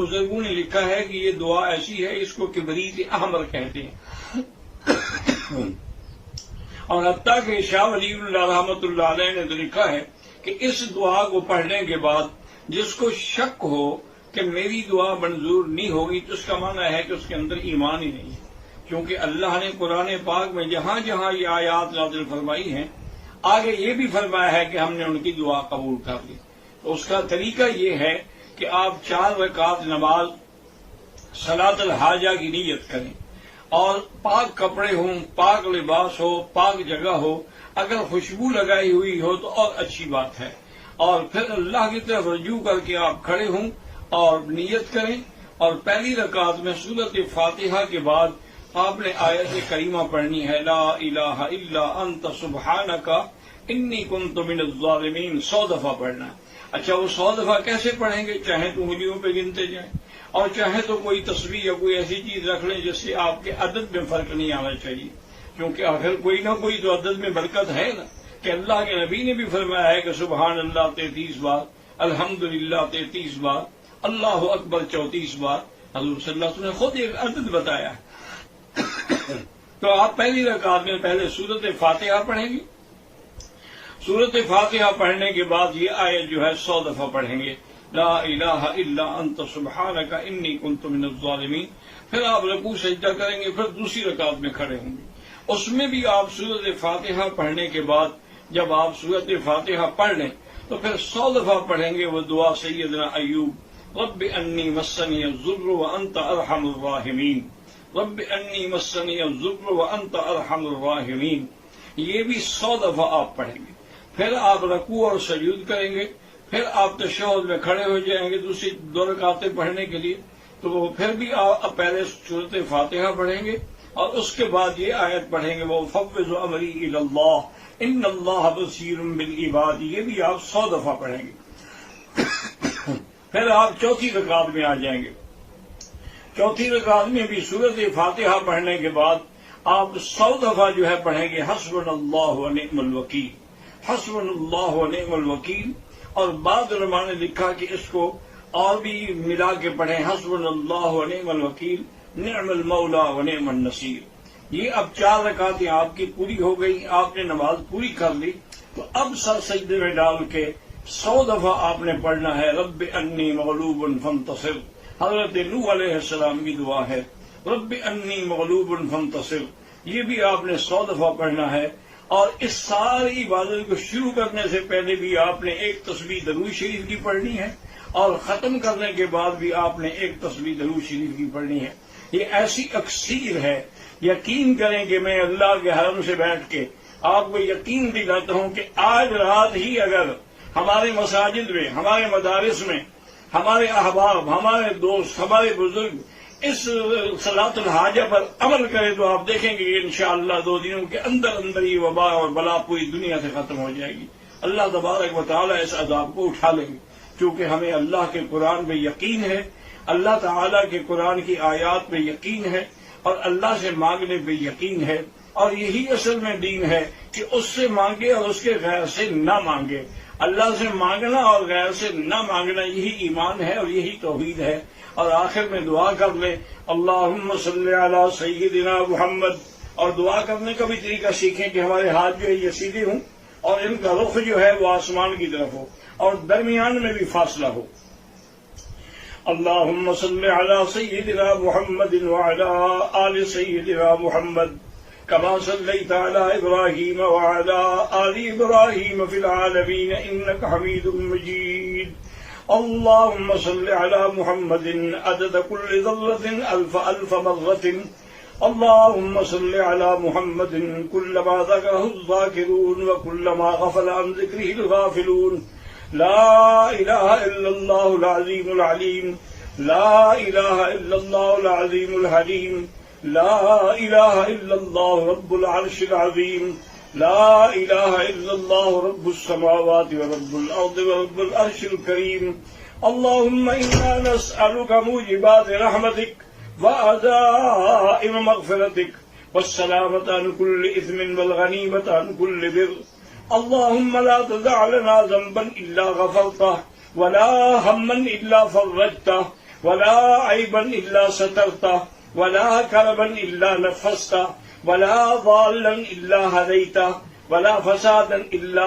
بزرگوں نے لکھا ہے کہ یہ دعا ایسی ہے، اس کو کبریت احمر کہتے ہیں، اور حتیٰ کہ شاہ ولی اللہ رحمۃ اللہ علیہ نے تو لکھا ہے کہ اس دعا کو پڑھنے کے بعد جس کو شک ہو کہ میری دعا منظور نہیں ہوگی تو اس کا معنی ہے کہ اس کے اندر ایمان ہی نہیں ہے، کیونکہ اللہ نے قرآن پاک میں جہاں جہاں یہ آیات نازل فرمائی ہیں آگے یہ بھی فرمایا ہے کہ ہم نے ان کی دعا قبول کر لی۔ تو اس کا طریقہ یہ ہے کہ آپ 4 رکعت نماز صلاۃ الحاجہ کی نیت کریں، اور پاک کپڑے ہوں، پاک لباس ہو، پاک جگہ ہو، اگر خوشبو لگائی ہوئی ہو تو اور اچھی بات ہے، اور پھر اللہ کی طرف رجوع کر کے آپ کھڑے ہوں اور نیت کریں، اور پہلی رکعت میں سورۃ فاتحہ کے بعد آپ نے آیت کریمہ پڑھنی ہے، لا الہ الا انت سبحانک انی کنت من الظالمین، 100 دفعہ پڑھنا ہے۔ اچھا، وہ 100 دفعہ کیسے پڑھیں گے؟ چاہے تو انگلیوں پہ گنتے جائیں، اور چاہے تو کوئی تصویر یا کوئی ایسی چیز رکھ لیں جس سے آپ کے عدد میں فرق نہیں آنا چاہیے، کیونکہ آخر کوئی نہ کوئی تو عدد میں برکت ہے نا، کہ اللہ کے نبی نے بھی فرمایا ہے کہ سبحان اللہ 33 بار، الحمدللہ 33 بار، اللہ اکبر 34 بار، حضور صلی اللہ علیہ وسلم نے خود ایک عدد بتایا ہے۔ تو آپ پہلی رکعت میں پہلے سورۃ فاتحہ پڑھیں گے، سورۃ فاتحہ پڑھنے کے بعد یہ آیت جو ہے 100 دفعہ پڑھیں گے، لا الہ الا انت سبحانک انی کنت من الظالمین۔ پھر آپ رکوع سجدہ کریں گے، پھر دوسری رکعت میں کھڑے ہوں گے، اس میں بھی آپ سورۃ فاتحہ پڑھنے کے بعد جب آپ سورۃ فاتحہ پڑھ لیں تو پھر 100 دفعہ پڑھیں گے وہ دعا سیدنا ایوب، رب انی مسنی الضر وانت ارحم الراحمین، رب انی مسنی الضر وانت ارحم الراحمین، یہ بھی 100 دفعہ آپ پڑھیں گے۔ پھر آپ رکوع اور سجود کریں گے، پھر آپ تشہد میں کھڑے ہو جائیں گے دوسری 2 رکعتیں پڑھنے کے لیے، تو پھر بھی آپ پہلے سورۃ فاتحہ پڑھیں گے اور اس کے بعد یہ آیت پڑھیں گے، وَفَوِّضُ أَمْرِي إِلَى اللَّهِ إِنَّ اللَّهَ بَصِيرٌ بِالْعِبَادِ، یہ بھی آپ 100 دفعہ پڑھیں گے۔ پھر آپ چوتھی رکعت میں آ جائیں گے، چوتھی رکعت میں بھی سورۃ فاتحہ پڑھنے کے بعد آپ 100 دفعہ جو ہے پڑھیں گے، حسبنا اللہ ونعم الوکیل، حسبنا اللہ ونعم الوکیل، اور بعض علماء نے لکھا کہ اس کو اور بھی ملا کے پڑھیں، حسبنا اللہ ونعم الوکیل نعم المولا ونعم النصیر۔ یہ اب 4 رکعتیں آپ کی پوری ہو گئی، آپ نے نماز پوری کر لی، تو اب سر سجدے میں ڈال کے 100 دفعہ آپ نے پڑھنا ہے، رب انی مغلوب فانتصر، حضرت نوح علیہ السلام کی دعا ہے، رب انی مغلوب فانتصر، یہ بھی آپ نے 100 دفعہ پڑھنا ہے۔ اور اس ساری عبادت کو شروع کرنے سے پہلے بھی آپ نے ایک تسبیح درود شریف کی پڑھنی ہے، اور ختم کرنے کے بعد بھی آپ نے ایک تسبیح درود شریف کی پڑھنی ہے۔ یہ ایسی اکثیر ہے، یقین کریں کہ میں اللہ کے حرم سے بیٹھ کے آپ کو یقین دلاتا ہوں کہ آج رات ہی اگر ہمارے مساجد میں، ہمارے مدارس میں، ہمارے احباب، ہمارے دوست، ہمارے بزرگ اس صلاۃ الحاجہ پر عمل کرے تو آپ دیکھیں گے کہ انشاءاللہ 2 دنوں کے اندر اندر یہ وبا اور بلا پوری دنیا سے ختم ہو جائے گی۔ اللہ تبارک و تعالیٰ اس عذاب کو اٹھا لیں گے، کیونکہ ہمیں اللہ کے قرآن پہ یقین ہے، اللہ تعالیٰ کے قرآن کی آیات پہ یقین ہے، اور اللہ سے مانگنے پہ یقین ہے، اور یہی اصل میں دین ہے کہ اس سے مانگے اور اس کے غیر سے نہ مانگے۔ اللہ سے مانگنا اور غیر سے نہ مانگنا یہی ایمان ہے اور یہی توحید ہے۔ اور آخر میں دعا کر لیں، اللہم صلی علی سیدنا محمد، اور دعا کرنے کا بھی طریقہ سیکھیں کہ ہمارے ہاتھ جو ہے یہ سیدھے ہوں اور ان کا رخ جو ہے وہ آسمان کی طرف ہو اور درمیان میں بھی فاصلہ ہو۔ اللہم صلی علی سیدنا محمد وعلی آل سیدنا محمد کما صلیت علی ابراہیم وعلی آل ابراہیم فی العالمین انک حمید مجید۔ اللهم صل على محمد عدد كل ذرة ألف مرة، اللهم صل على محمد كلما ذكره الذاكرون وكلما غفل عن ذكره الغافلون، لا إله إلا الله العظيم العليم، لا إله إلا الله العظيم الحليم، لا إله إلا الله رب العرش العظيم، لا إله إلا الله رب السماوات ورب الأرض ورب العرش الكريم۔ اللهم إنا نسألك موجبات رحمتك وعزائم مغفرتك والسلامة عن كل إثم والغنيمة عن كل بر۔ اللهم لا تدع لنا ذنبا إلا غفرته ولا هما إلا فرجته ولا عيبا إلا سترته ولا كربا إلا نفسته ولا ضالا إلا هديته ولا فسادا إلا